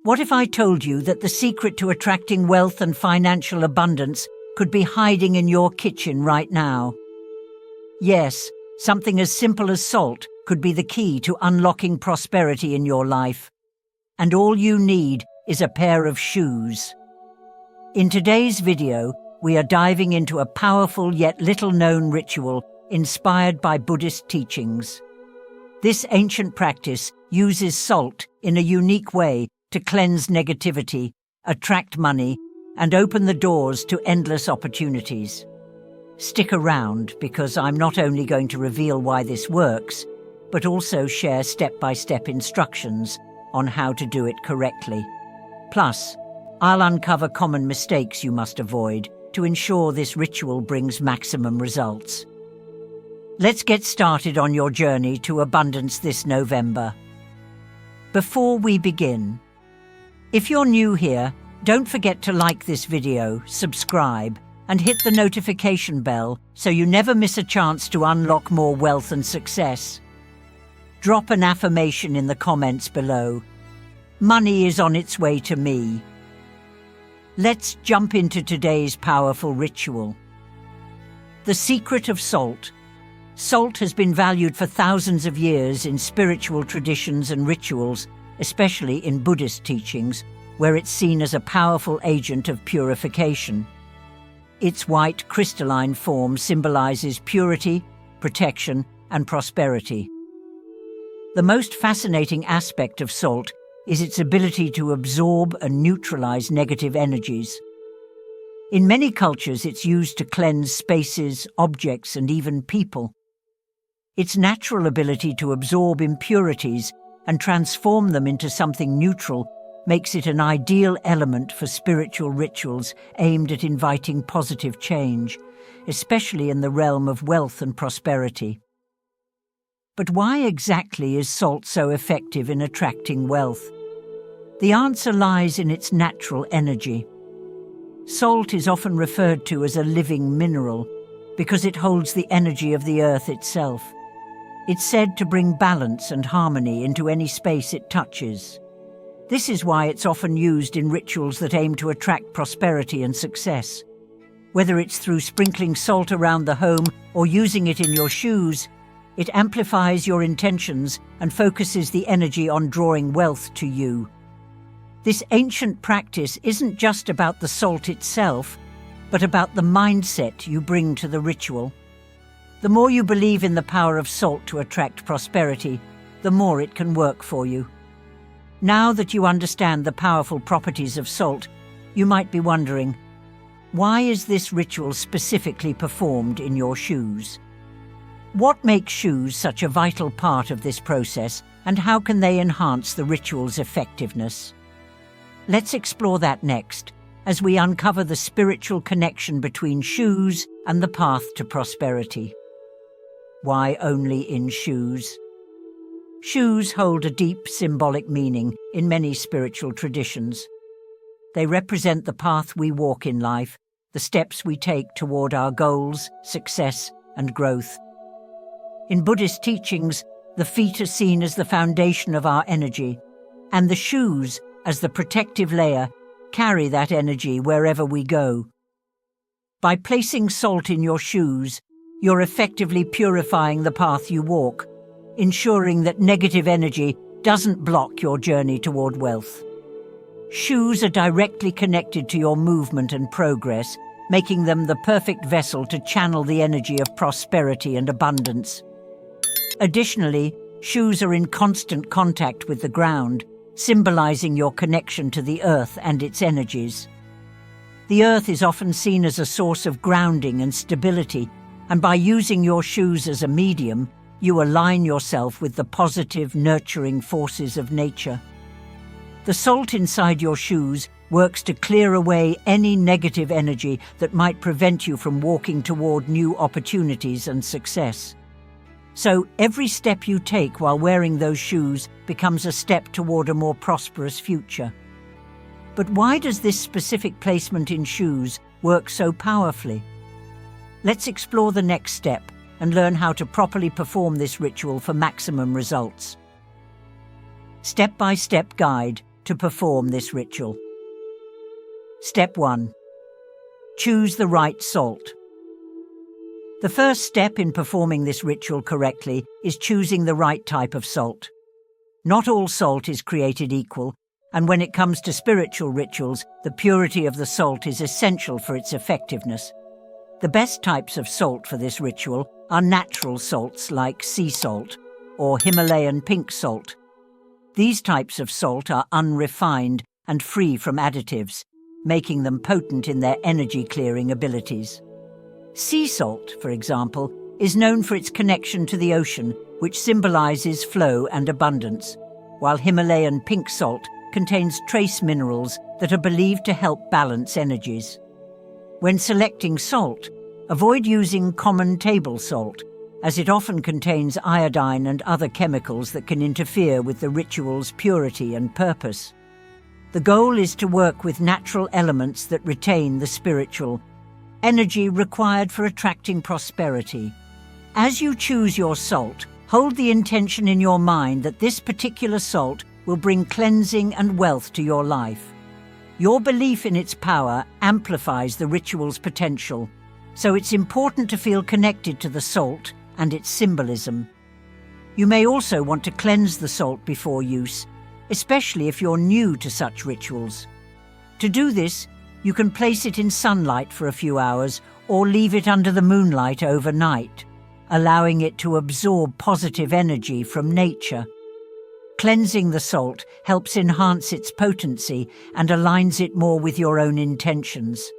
What if I told you that the secret to attracting wealth and financial abundance could be hiding in your kitchen right now? Yes, something as simple as salt could be the key to unlocking prosperity in your life. And all you need is a pair of shoes. In today's video, we are diving into a powerful yet little-known ritual inspired by Buddhist teachings. This ancient practice uses salt in a unique way to cleanse negativity, attract money, and open the doors to endless opportunities. Stick around, because I'm not only going to reveal why this works, but also share step-by-step instructions on how to do it correctly. Plus, I'll uncover common mistakes you must avoid to ensure this ritual brings maximum results. Let's get started on your journey to abundance this November. Before we begin, if you're new here, don't forget to like this video, subscribe, and hit the notification bell so you never miss a chance to unlock more wealth and success. Drop an affirmation in the comments below. Money is on its way to me. Let's jump into today's powerful ritual. The secret of salt. Salt has been valued for thousands of years in spiritual traditions and rituals, especially in Buddhist teachings, where it's seen as a powerful agent of purification. Its white, crystalline form symbolizes purity, protection, and prosperity. The most fascinating aspect of salt is its ability to absorb and neutralize negative energies. In many cultures, it's used to cleanse spaces, objects, and even people. Its natural ability to absorb impurities and transform them into something neutral makes it an ideal element for spiritual rituals aimed at inviting positive change, especially in the realm of wealth and prosperity. But why exactly is salt so effective in attracting wealth? The answer lies in its natural energy. Salt is often referred to as a living mineral because it holds the energy of the earth itself. It's said to bring balance and harmony into any space it touches. This is why it's often used in rituals that aim to attract prosperity and success. Whether it's through sprinkling salt around the home or using it in your shoes, it amplifies your intentions and focuses the energy on drawing wealth to you. This ancient practice isn't just about the salt itself, but about the mindset you bring to the ritual. The more you believe in the power of salt to attract prosperity, the more it can work for you. Now that you understand the powerful properties of salt, you might be wondering, why is this ritual specifically performed in your shoes? What makes shoes such a vital part of this process, and how can they enhance the ritual's effectiveness? Let's explore that next, as we uncover the spiritual connection between shoes and the path to prosperity. Why only in shoes? Shoes hold a deep symbolic meaning in many spiritual traditions. They represent the path we walk in life, the steps we take toward our goals, success, and growth. In Buddhist teachings, the feet are seen as the foundation of our energy, and the shoes, as the protective layer, carry that energy wherever we go. By placing salt in your shoes, you're effectively purifying the path you walk, ensuring that negative energy doesn't block your journey toward wealth. Shoes are directly connected to your movement and progress, making them the perfect vessel to channel the energy of prosperity and abundance. Additionally, shoes are in constant contact with the ground, symbolizing your connection to the earth and its energies. The earth is often seen as a source of grounding and stability, and by using your shoes as a medium, you align yourself with the positive, nurturing forces of nature. The salt inside your shoes works to clear away any negative energy that might prevent you from walking toward new opportunities and success. So every step you take while wearing those shoes becomes a step toward a more prosperous future. But why does this specific placement in shoes work so powerfully? Let's explore the next step and learn how to properly perform this ritual for maximum results. Step-by-step guide to perform this ritual. Step 1. Choose the right salt. The first step in performing this ritual correctly is choosing the right type of salt. Not all salt is created equal, and when it comes to spiritual rituals, the purity of the salt is essential for its effectiveness. The best types of salt for this ritual are natural salts like sea salt or Himalayan pink salt. These types of salt are unrefined and free from additives, making them potent in their energy-clearing abilities. Sea salt, for example, is known for its connection to the ocean, which symbolizes flow and abundance, while Himalayan pink salt contains trace minerals that are believed to help balance energies. When selecting salt, avoid using common table salt, as it often contains iodine and other chemicals that can interfere with the ritual's purity and purpose. The goal is to work with natural elements that retain the spiritual energy required for attracting prosperity. As you choose your salt, hold the intention in your mind that this particular salt will bring cleansing and wealth to your life. Your belief in its power amplifies the ritual's potential, so it's important to feel connected to the salt and its symbolism. You may also want to cleanse the salt before use, especially if you're new to such rituals. To do this, you can place it in sunlight for a few hours or leave it under the moonlight overnight, allowing it to absorb positive energy from nature. Cleansing the salt helps enhance its potency and aligns it more with your own intentions.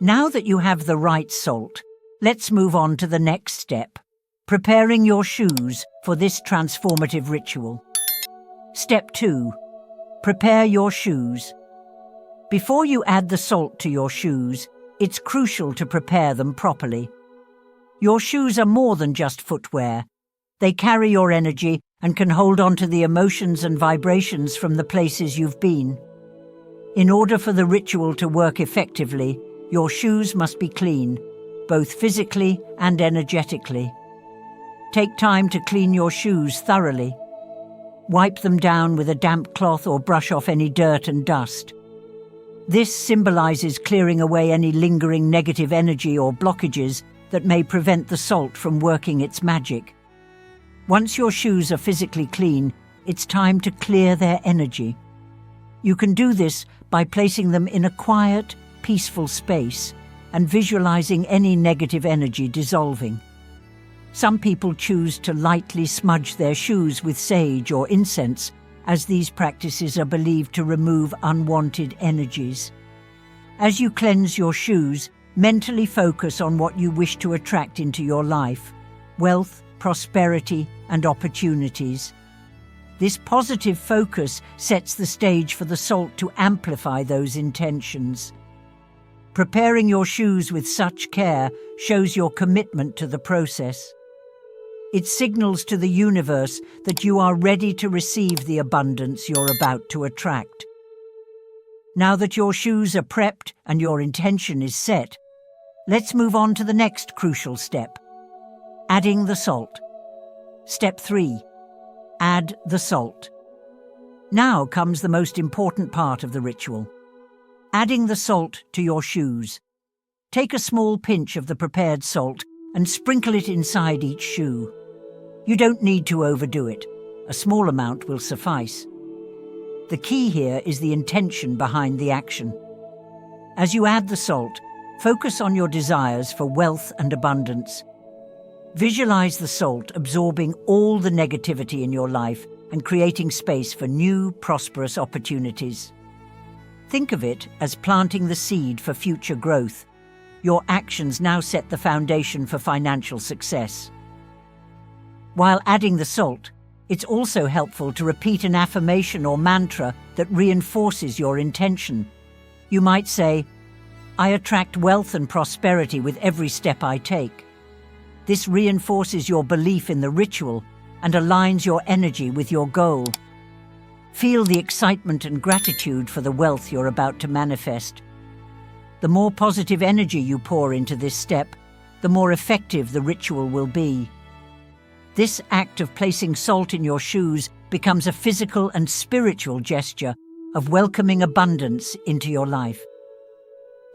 Now that you have the right salt, let's move on to the next step, preparing your shoes for this transformative ritual. Step 2. Prepare your shoes. Before you add the salt to your shoes, it's crucial to prepare them properly. Your shoes are more than just footwear. They carry your energy and can hold on to the emotions and vibrations from the places you've been. In order for the ritual to work effectively, your shoes must be clean, both physically and energetically. Take time to clean your shoes thoroughly. Wipe them down with a damp cloth or brush off any dirt and dust. This symbolizes clearing away any lingering negative energy or blockages that may prevent the salt from working its magic. Once your shoes are physically clean, it's time to clear their energy. You can do this by placing them in a quiet, peaceful space and visualizing any negative energy dissolving. Some people choose to lightly smudge their shoes with sage or incense, as these practices are believed to remove unwanted energies. As you cleanse your shoes, mentally focus on what you wish to attract into your life: wealth, prosperity, and opportunities. This positive focus sets the stage for the salt to amplify those intentions. Preparing your shoes with such care shows your commitment to the process. It signals to the universe that you are ready to receive the abundance you're about to attract. Now that your shoes are prepped and your intention is set, let's move on to the next crucial step: adding the salt. Step 3. Add the salt. Now comes the most important part of the ritual: adding the salt to your shoes. Take a small pinch of the prepared salt and sprinkle it inside each shoe. You don't need to overdo it. A small amount will suffice. The key here is the intention behind the action. As you add the salt, focus on your desires for wealth and abundance. Visualize the salt absorbing all the negativity in your life and creating space for new, prosperous opportunities. Think of it as planting the seed for future growth. Your actions now set the foundation for financial success. While adding the salt, it's also helpful to repeat an affirmation or mantra that reinforces your intention. You might say, "I attract wealth and prosperity with every step I take." This reinforces your belief in the ritual and aligns your energy with your goal. Feel the excitement and gratitude for the wealth you're about to manifest. The more positive energy you pour into this step, the more effective the ritual will be. This act of placing salt in your shoes becomes a physical and spiritual gesture of welcoming abundance into your life.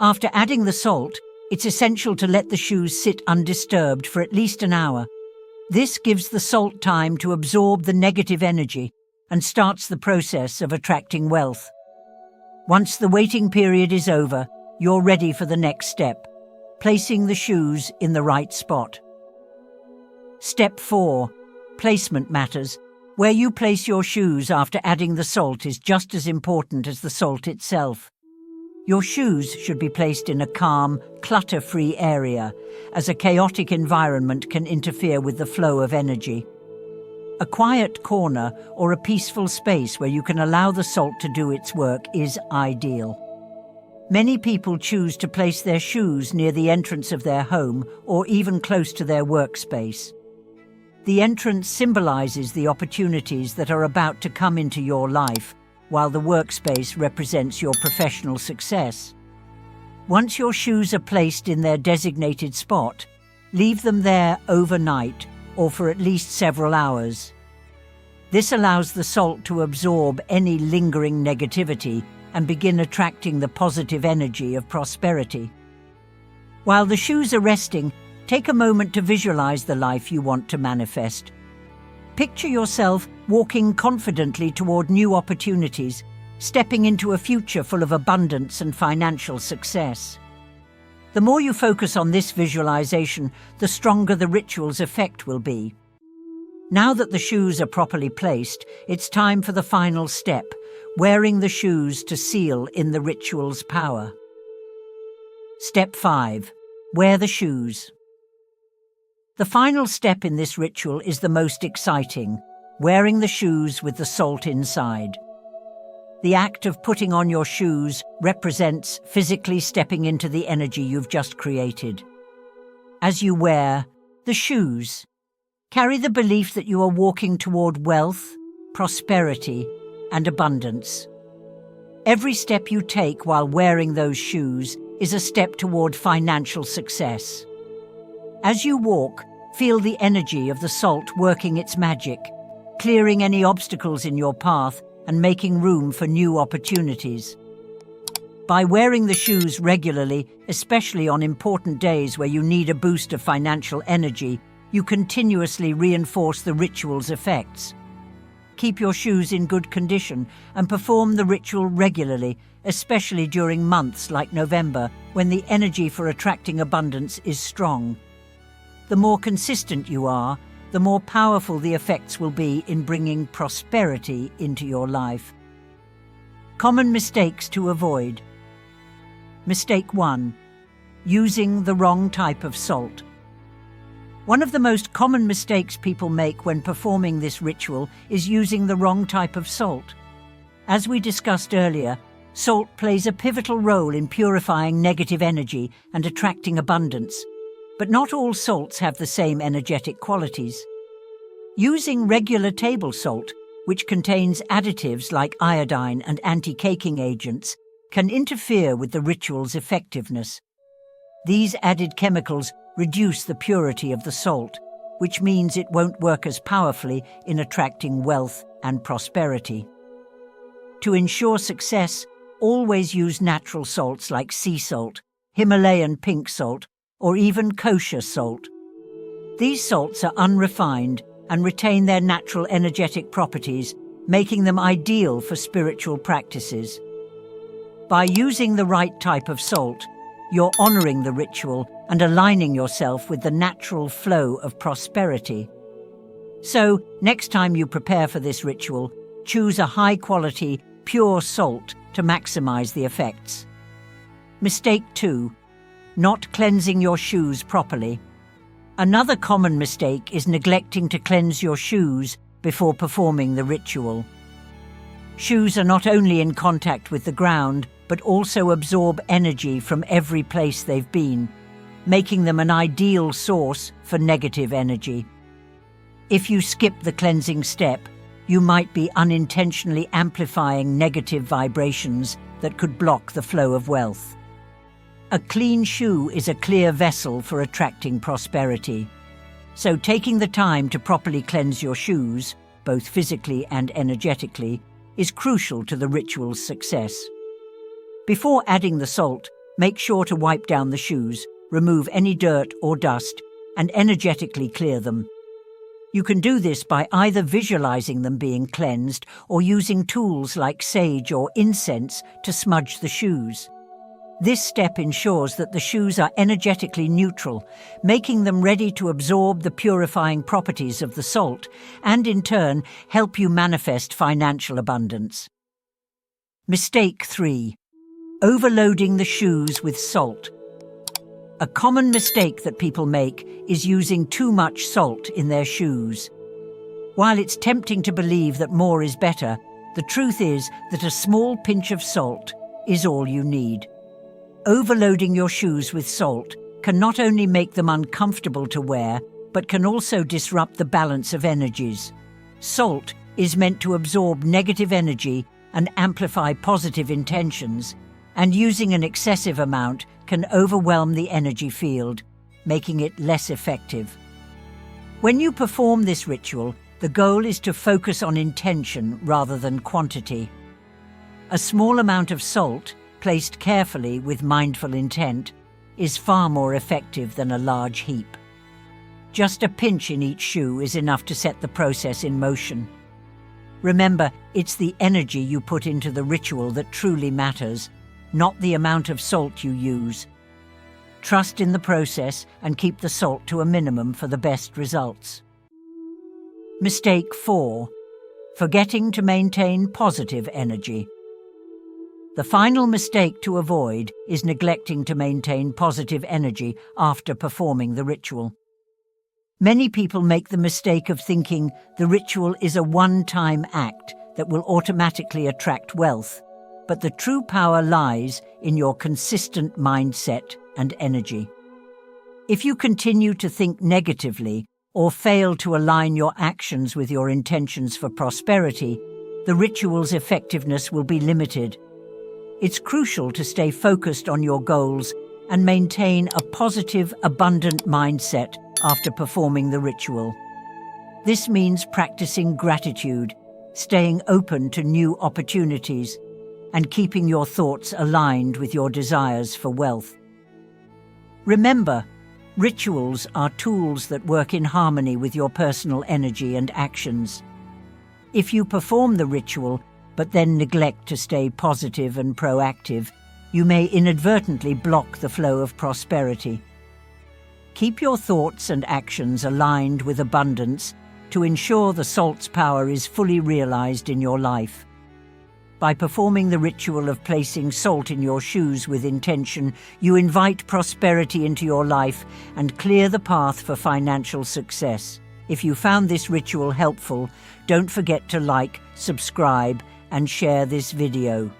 After adding the salt, it's essential to let the shoes sit undisturbed for at least an hour. This gives the salt time to absorb the negative energy and starts the process of attracting wealth. Once the waiting period is over, you're ready for the next step, placing the shoes in the right spot. Step 4. Placement matters. Where you place your shoes after adding the salt is just as important as the salt itself. Your shoes should be placed in a calm, clutter-free area, as a chaotic environment can interfere with the flow of energy. A quiet corner or a peaceful space where you can allow the salt to do its work is ideal. Many people choose to place their shoes near the entrance of their home or even close to their workspace. The entrance symbolizes the opportunities that are about to come into your life, while the workspace represents your professional success. Once your shoes are placed in their designated spot, leave them there overnight or for at least several hours. This allows the salt to absorb any lingering negativity and begin attracting the positive energy of prosperity. While the shoes are resting, take a moment to visualize the life you want to manifest. Picture yourself walking confidently toward new opportunities, stepping into a future full of abundance and financial success. The more you focus on this visualization, the stronger the ritual's effect will be. Now that the shoes are properly placed, it's time for the final step, wearing the shoes to seal in the ritual's power. Step 5. Wear the shoes. The final step in this ritual is the most exciting, wearing the shoes with the salt inside. The act of putting on your shoes represents physically stepping into the energy you've just created. As you wear the shoes, carry the belief that you are walking toward wealth, prosperity, and abundance. Every step you take while wearing those shoes is a step toward financial success. As you walk, feel the energy of the salt working its magic, clearing any obstacles in your path and making room for new opportunities. By wearing the shoes regularly, especially on important days where you need a boost of financial energy, you continuously reinforce the ritual's effects. Keep your shoes in good condition and perform the ritual regularly, especially during months like November, when the energy for attracting abundance is strong. The more consistent you are, the more powerful the effects will be in bringing prosperity into your life. Common mistakes to avoid. Mistake 1. Using the wrong type of salt. One of the most common mistakes people make when performing this ritual is using the wrong type of salt. As we discussed earlier, salt plays a pivotal role in purifying negative energy and attracting abundance. But not all salts have the same energetic qualities. Using regular table salt, which contains additives like iodine and anti-caking agents, can interfere with the ritual's effectiveness. These added chemicals reduce the purity of the salt, which means it won't work as powerfully in attracting wealth and prosperity. To ensure success, always use natural salts like sea salt, Himalayan pink salt, or even kosher salt. These salts are unrefined and retain their natural energetic properties, making them ideal for spiritual practices. By using the right type of salt, you're honoring the ritual and aligning yourself with the natural flow of prosperity. So, next time you prepare for this ritual, choose a high-quality, pure salt to maximize the effects. Mistake 2. Not cleansing your shoes properly. Another common mistake is neglecting to cleanse your shoes before performing the ritual. Shoes are not only in contact with the ground, but also absorb energy from every place they've been, making them an ideal source for negative energy. If you skip the cleansing step, you might be unintentionally amplifying negative vibrations that could block the flow of wealth. A clean shoe is a clear vessel for attracting prosperity. So taking the time to properly cleanse your shoes, both physically and energetically, is crucial to the ritual's success. Before adding the salt, make sure to wipe down the shoes, remove any dirt or dust, and energetically clear them. You can do this by either visualizing them being cleansed or using tools like sage or incense to smudge the shoes. This step ensures that the shoes are energetically neutral, making them ready to absorb the purifying properties of the salt and, in turn, help you manifest financial abundance. Mistake 3. Overloading the shoes with salt. A common mistake that people make is using too much salt in their shoes. While it's tempting to believe that more is better, the truth is that a small pinch of salt is all you need. Overloading your shoes with salt can not only make them uncomfortable to wear, but can also disrupt the balance of energies. Salt is meant to absorb negative energy and amplify positive intentions, and using an excessive amount can overwhelm the energy field, making it less effective. When you perform this ritual, the goal is to focus on intention rather than quantity. A small amount of salt, placed carefully with mindful intent, is far more effective than a large heap. Just a pinch in each shoe is enough to set the process in motion. Remember, it's the energy you put into the ritual that truly matters, not the amount of salt you use. Trust in the process and keep the salt to a minimum for the best results. Mistake 4. Forgetting to maintain positive energy. The final mistake to avoid is neglecting to maintain positive energy after performing the ritual. Many people make the mistake of thinking the ritual is a one-time act that will automatically attract wealth, but the true power lies in your consistent mindset and energy. If you continue to think negatively or fail to align your actions with your intentions for prosperity, the ritual's effectiveness will be limited. It's crucial to stay focused on your goals and maintain a positive, abundant mindset after performing the ritual. This means practicing gratitude, staying open to new opportunities, and keeping your thoughts aligned with your desires for wealth. Remember, rituals are tools that work in harmony with your personal energy and actions. If you perform the ritual, but then neglect to stay positive and proactive, you may inadvertently block the flow of prosperity. Keep your thoughts and actions aligned with abundance to ensure the salt's power is fully realized in your life. By performing the ritual of placing salt in your shoes with intention, you invite prosperity into your life and clear the path for financial success. If you found this ritual helpful, don't forget to like, subscribe, and share this video.